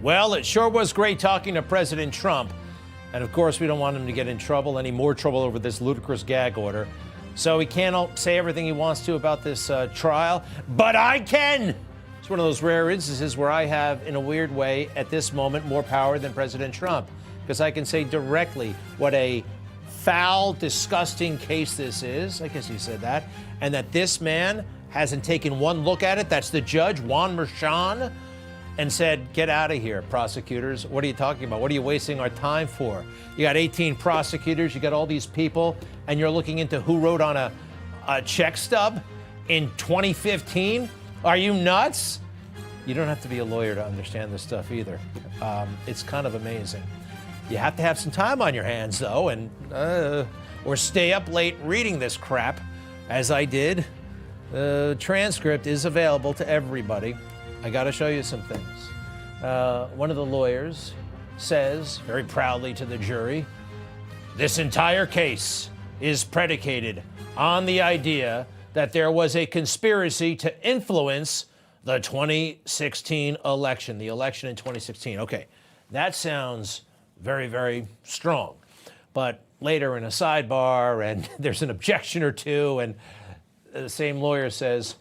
Well, it sure was great talking to President Trump. And of course, we don't want him to get in trouble, any more trouble over this ludicrous gag order. So he can't say everything he wants to about this trial, but I can. It's one of those rare instances where I have, in a weird way, at this moment, more power than President Trump, because I can say directly what a foul, disgusting case this is. I guess he said that. And that this man hasn't taken one look at it. That's the judge, Juan Merchan, and said, get out of here, prosecutors. What are you talking about? What are you wasting our time for? You got 18 prosecutors, you got all these people, and you're looking into who wrote on a check stub in 2015? Are you nuts? You don't have to be a lawyer to understand this stuff either. It's kind of amazing. You have to have some time on your hands, though, and or stay up late reading this crap, as I did. The transcript is available to everybody. I got to show you some things. One of the lawyers says, very proudly to the jury, this entire case is predicated on the idea that there was a conspiracy to influence the 2016 election, the election in 2016. Okay, that sounds very, very strong. But later in a sidebar, and there's an objection or two, and the same lawyer says,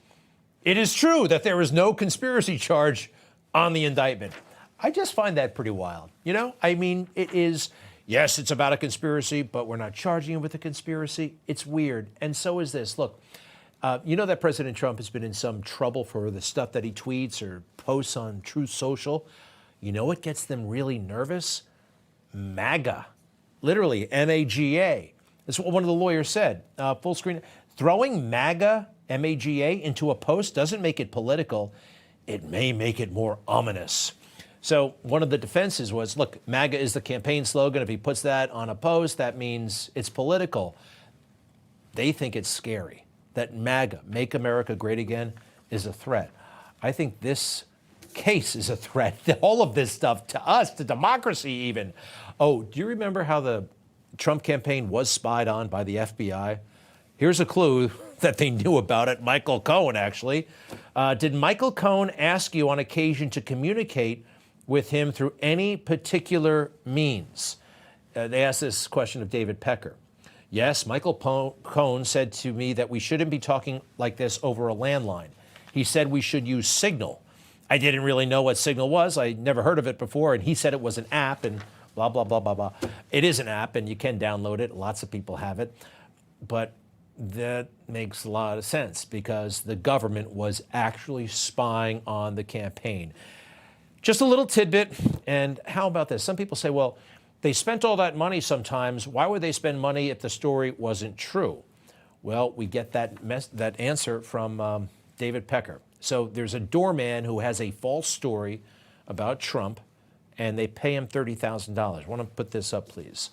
it is true that there is no conspiracy charge on the indictment. I just find that pretty wild. You know, I mean, it is, yes, it's about a conspiracy, but we're not charging him with a conspiracy. It's weird. And so is this. Look, you know that President Trump has been in some trouble for the stuff that he tweets or posts on Truth Social. You know what gets them really nervous? MAGA. Literally, M-A-G-A. That's what one of the lawyers said. Full screen. Throwing MAGA, M-A-G-A, into a post doesn't make it political. It may make it more ominous. So one of the defenses was, look, MAGA is the campaign slogan. If he puts that on a post, that means it's political. They think it's scary that MAGA, Make America Great Again, is a threat. I think this case is a threat. All of this stuff to us, to democracy even. Oh, do you remember how the Trump campaign was spied on by the FBI? Here's a clue that they knew about it. Michael Cohen, actually. Did Michael Cohen ask you on occasion to communicate with him through any particular means? They asked this question of David Pecker. Yes, Michael Cohen said to me that we shouldn't be talking like this over a landline. He said we should use Signal. I didn't really know what Signal was. I never heard of it before, and he said it was an app and blah, blah, blah, blah, blah. It is an app, and you can download it. Lots of people have it. But that makes a lot of sense because the government was actually spying on the campaign. Just a little tidbit, and how about this? Some people say, well, they spent all that money sometimes. Why would they spend money if the story wasn't true? Well, we get that answer from David Pecker. So there's a doorman who has a false story about Trump, and they pay him $30,000. I want to put this up, please.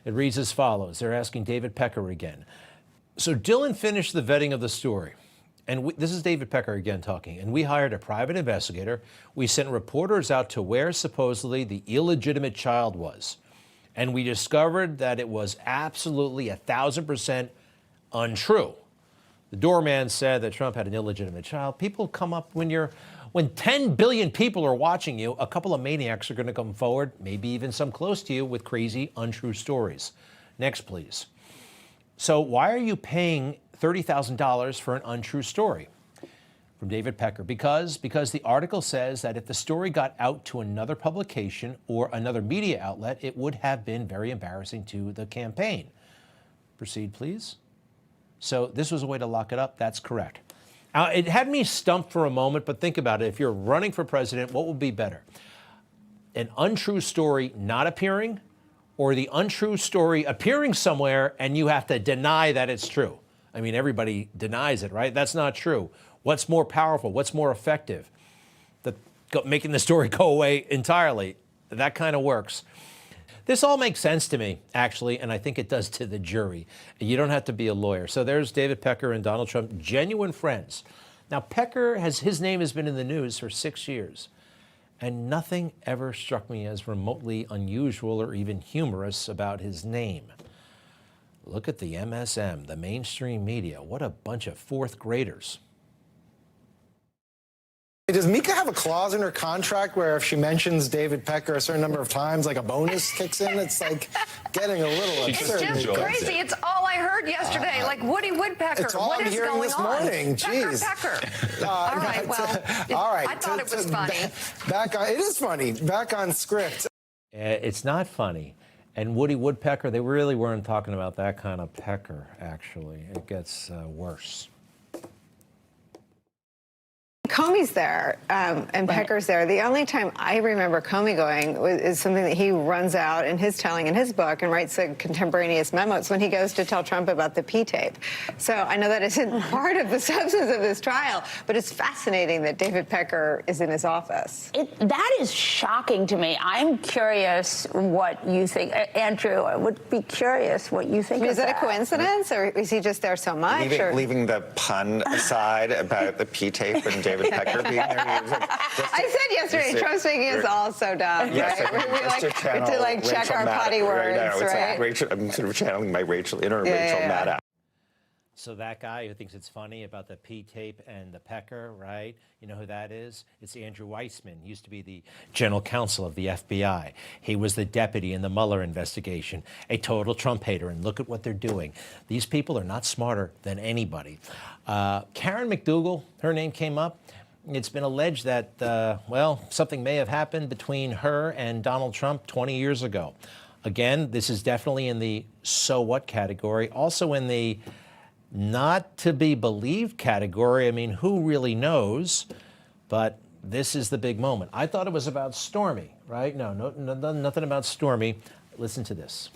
It reads as follows. They're asking David Pecker again. So Dylan finished the vetting of the story. And this is David Pecker again talking. And we hired a private investigator. We sent reporters out to where supposedly the illegitimate child was. And we discovered that it was absolutely 1,000% untrue. The doorman said that Trump had an illegitimate child. People come up when 10 billion people are watching you, a couple of maniacs are going to come forward, maybe even some close to you, with crazy, untrue stories. Next, please. So why are you paying $30,000 for an untrue story? From David Pecker. Because the article says that if the story got out to another publication or another media outlet, it would have been very embarrassing to the campaign. Proceed, please. So this was a way to lock it up. That's correct. It had me stumped for a moment, but think about it. If you're running for president, what would be better? An untrue story not appearing, or the untrue story appearing somewhere and you have to deny that it's true? I mean, everybody denies it, right? That's not true. What's more powerful? What's more effective? Making the story go away entirely. That kind of works. This all makes sense to me, actually, and I think it does to the jury. You don't have to be a lawyer. So there's David Pecker and Donald Trump, genuine friends. Now, Pecker, his name has been in the news for 6 years, and nothing ever struck me as remotely unusual or even humorous about his name. Look at the MSM, the mainstream media. What a bunch of fourth graders. Does Mika have a clause in her contract where if she mentions David Pecker a certain number of times, like a bonus kicks in? It's like getting a little absurd. It's just crazy. It's all I heard yesterday. Like Woody Woodpecker. It's all what I'm is hearing going this on? morning. Jeez. Pecker. All right. Well, all right. I thought it was funny. Back on. It is funny. Back on script. It's not funny. And Woody Woodpecker, they really weren't talking about that kind of pecker, actually. It gets worse. Comey's there and Pecker's there. The only time I remember Comey going is something that he runs out in his telling in his book and writes a contemporaneous memo. It's when he goes to tell Trump about the P-tape. So I know that isn't part of the substance of this trial, but it's fascinating that David Pecker is in his office. That is shocking to me. I'm curious what you think. Andrew, I would be curious what you think Is of that a coincidence, or is he just there so much? Leaving the pun aside about the P-tape and David Pecker being there. I said yesterday, Trump's making us all so dumb, yes, right? To like check our potty words, right? I'm sort of channeling my inner Rachel Maddow. So that guy who thinks it's funny about the P-tape and the Pecker, right? You know who that is? It's Andrew Weissman. He used to be the general counsel of the FBI. He was the deputy in the Mueller investigation, a total Trump hater. And look at what they're doing. These people are not smarter than anybody. Karen McDougall, her name came up. It's been alleged that, well, something may have happened between her and Donald Trump 20 years ago. Again, this is definitely in the so what category, also in the not to be believed category. I mean, who really knows? But this is the big moment. I thought it was about Stormy, right? No, nothing about Stormy. Listen to this.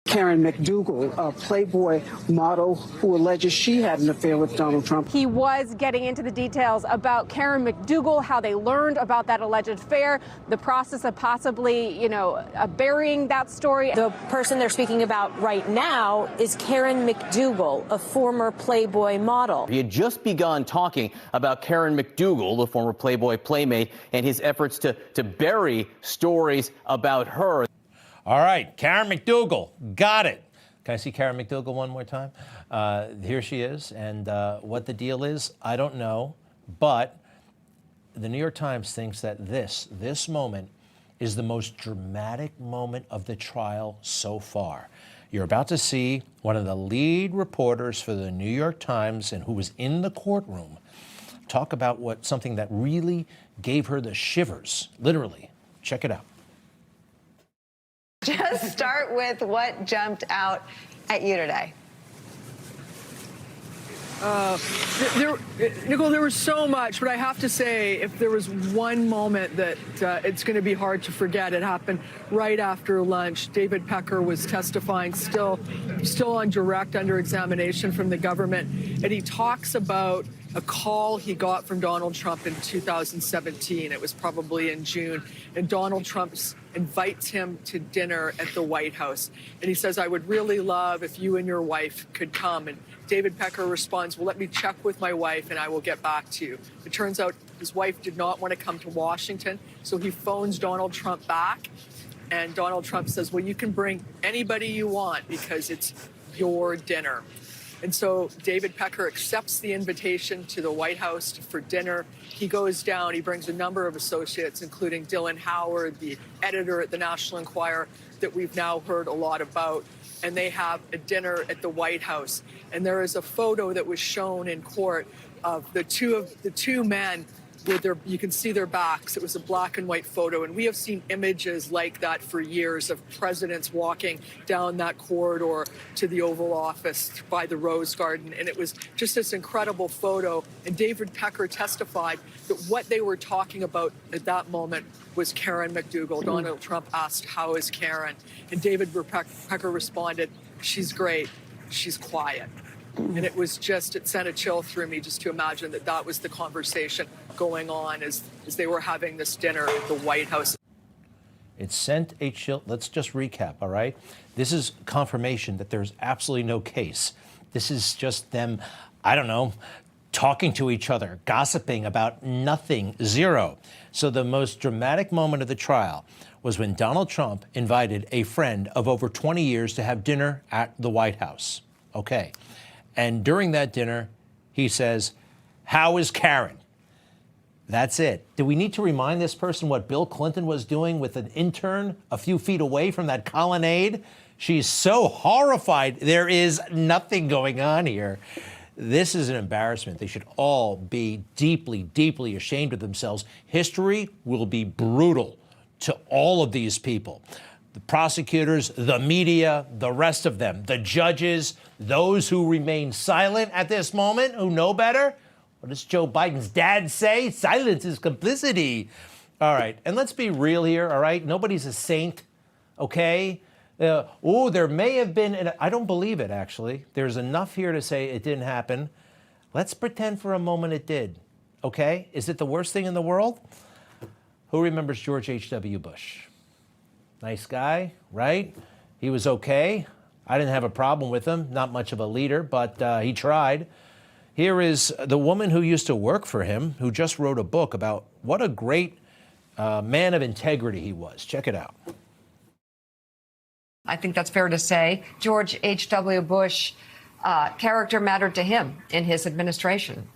Karen McDougall, a Playboy model who alleges she had an affair with Donald Trump. He was getting into the details about Karen McDougall, how they learned about that alleged affair, the process of possibly, burying that story. The person they're speaking about right now is Karen McDougall, a former Playboy model. He had just begun talking about Karen McDougall, the former Playboy playmate, and his efforts to bury stories about her. All right, Karen McDougall, got it. Can I see Karen McDougall one more time? Here she is, and what the deal is, I don't know, but the New York Times thinks that this moment is the most dramatic moment of the trial so far. You're about to see one of the lead reporters for the New York Times and who was in the courtroom talk about something that really gave her the shivers, literally. Check it out. Just start with what jumped out at you today. Nicole, there was so much, but I have to say, if there was one moment that it's going to be hard to forget, it happened right after lunch. David Pecker was testifying, still on direct under examination from the government, and he talks about a call he got from Donald Trump in 2017. It was probably in June, and Donald Trump invites him to dinner at the White House. And he says, I would really love if you and your wife could come. And David Pecker responds, well, let me check with my wife and I will get back to you. It turns out his wife did not want to come to Washington, so he phones Donald Trump back. And Donald Trump says, well, you can bring anybody you want because it's your dinner. And so David Pecker accepts the invitation to the White House for dinner. He goes down, he brings a number of associates, including Dylan Howard, the editor at the National Enquirer that we've now heard a lot about. And they have a dinner at the White House. And there is a photo that was shown in court of the two men with you can see their backs. It was a black and white photo. And we have seen images like that for years of presidents walking down that corridor to the Oval Office by the Rose Garden. And it was just this incredible photo. And David Pecker testified that what they were talking about at that moment was Karen McDougall. Donald Trump asked, how is Karen? And David Pecker responded, she's great, she's quiet. And it sent a chill through me just to imagine that was the conversation going on as they were having this dinner at the White House. It sent a chill. Let's just recap, all right? This is confirmation that there's absolutely no case. This is just them, I don't know, talking to each other, gossiping about nothing, zero. So the most dramatic moment of the trial was when Donald Trump invited a friend of over 20 years to have dinner at the White House. Okay. And during that dinner, he says, How is Karen? That's it. Do we need to remind this person what Bill Clinton was doing with an intern a few feet away from that colonnade? She's so horrified. There is nothing going on here. This is an embarrassment. They should all be deeply, deeply ashamed of themselves. History will be brutal to all of these people. The prosecutors, the media, the rest of them, the judges, those who remain silent at this moment, who know better. What does Joe Biden's dad say? Silence is complicity. All right, and let's be real here, all right? Nobody's a saint, okay? There may have been, and I don't believe it, actually. There's enough here to say it didn't happen. Let's pretend for a moment it did, okay? Is it the worst thing in the world? Who remembers George H.W. Bush? Nice guy, right? He was okay. I didn't have a problem with him. Not much of a leader, but he tried. Here is the woman who used to work for him, who just wrote a book about what a great man of integrity he was. Check it out. I think that's fair to say. George H.W. Bush, character mattered to him in his administration.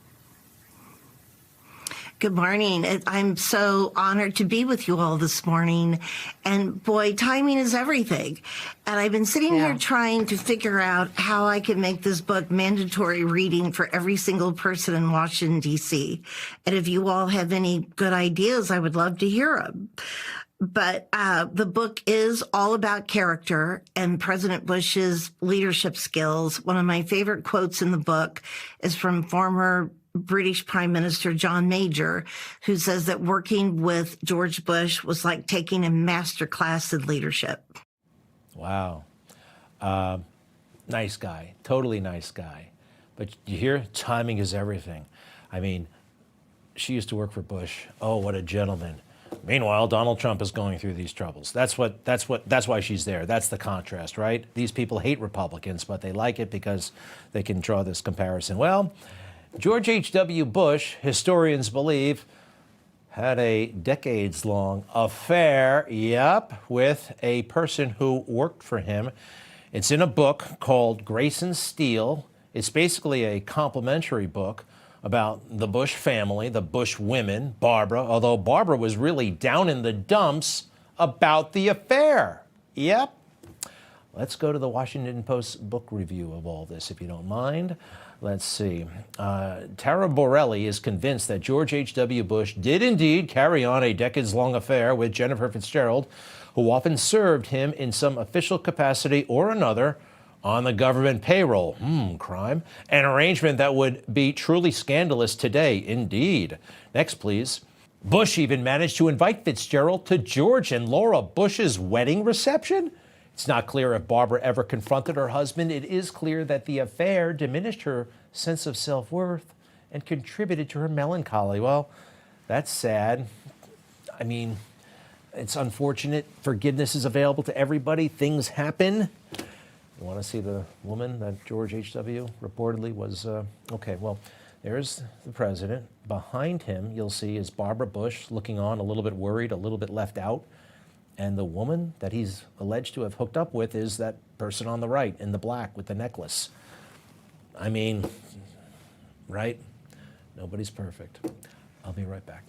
Good morning. I'm so honored to be with you all this morning. And boy, timing is everything. And I've been sitting here trying to figure out how I can make this book mandatory reading for every single person in Washington, D.C. And if you all have any good ideas, I would love to hear them. But the book is all about character and President Bush's leadership skills. One of my favorite quotes in the book is from former British Prime Minister John Major, who says that working with George Bush was like taking a master class in leadership. Wow. Nice guy. Totally nice guy. But you hear, timing is everything. I mean, she used to work for Bush. Oh, what a gentleman. Meanwhile, Donald Trump is going through these troubles. That's why she's there. That's the contrast, right? These people hate Republicans, but they like it because they can draw this comparison. Well, George H.W. Bush, historians believe, had a decades-long affair, with a person who worked for him. It's in a book called Grace and Steel. It's basically a complimentary book about the Bush family, the Bush women, Barbara, although Barbara was really down in the dumps about the affair. Let's go to the Washington Post book review of all this, if you don't mind. Let's see. Tara Borelli is convinced that George H.W. Bush did indeed carry on a decades-long affair with Jennifer Fitzgerald, who often served him in some official capacity or another on the government payroll. Crime. An arrangement that would be truly scandalous today, indeed. Next, please. Bush even managed to invite Fitzgerald to George and Laura Bush's wedding reception. It's not clear if Barbara ever confronted her husband. It is clear that the affair diminished her sense of self-worth and contributed to her melancholy. Well, that's sad. I mean, it's unfortunate. Forgiveness is available to everybody. Things happen. You want to see the woman that George H.W. reportedly was? Okay, well, there's the president. Behind him, you'll see, is Barbara Bush looking on, a little bit worried, a little bit left out. And the woman that he's alleged to have hooked up with is that person on the right in the black with the necklace. I mean, right? Nobody's perfect. I'll be right back.